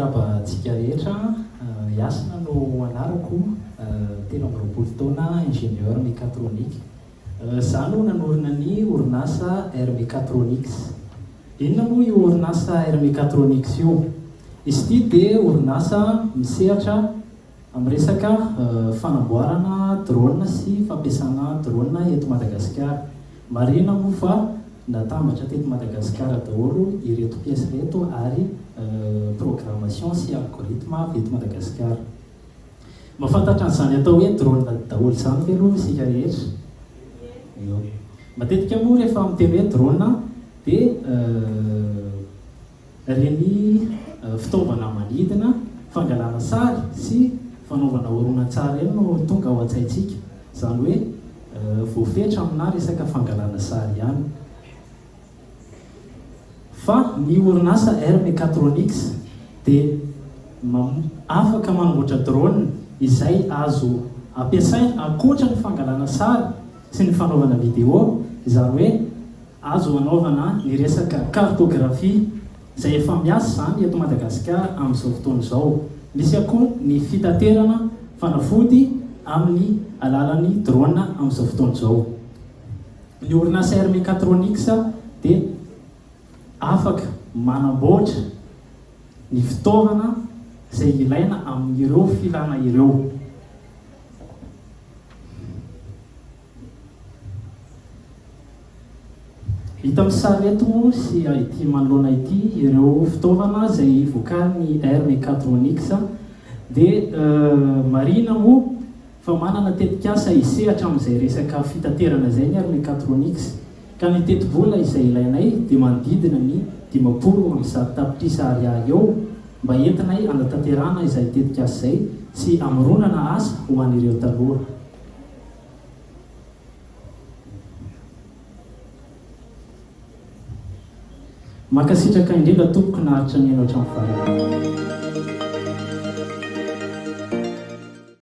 rabantsika rehetra iasina no anarako tena am'roapolo taona ingénieur mécatronique. Za no nanorina ny orinasa R Mechatronics. Inona moa io orinasa R Mechatronics io? Izy ity dia orinasa misehatra amin'ny resaka fanamboarana drone sy fampiasana drone eto Madagasikara. Marina moa fa natambatra teto Madagasikara daholo ireto pièces reto ary programmation sy algorithme eto Madagasikara. Mahafantatra an'izany atao hoe drone daholo izany ve aloha isika rehetra? Matetika moa rehefa miteny hoe drone dia reny fitaovana manidina fangalana sary sy fanaovana horonan-tsary eny no tonga ao an-tsaintsika, izany hoe voafetra amina resaka fangalana sary ihany. Fa ny orinasa R Mechatronics dia afaka manamboatra drone izay azo ampiasaina ankoatra ny fangalana sary sy ny fanaovana vidéo, izany hoe azo anaovana ny resaka cartographie izay efa miasa izany eto Madagasikara amin'izao fotoana izao. Misy koa ny fitaterana fanafody amin'ny alalan'ny drone amin'izao fotoana izao. Ny orinasa R Mechatronics dia afaka manamboatra ny fitaovana izay ilaina amin'ireo filàna ireo. Hita amin'ny sary eto moa sy ity manoloana ity ireo fitaovana izay vokarin'ny R Mechatronics dia marina moa fa manana tetikasa isehatra amin'izay resaka fitaterana izay ny R Mechatronics, ka ny teti-bola izay ilainay dia manodidina ny 500 tapitrisa ariary eo mba entinay anatanterana izay tetikasa izay sy amoronana asa ho an'ireo tanora. Mankasitraka indrindra tompoko naharitra ny ianao hatramin'ny farany.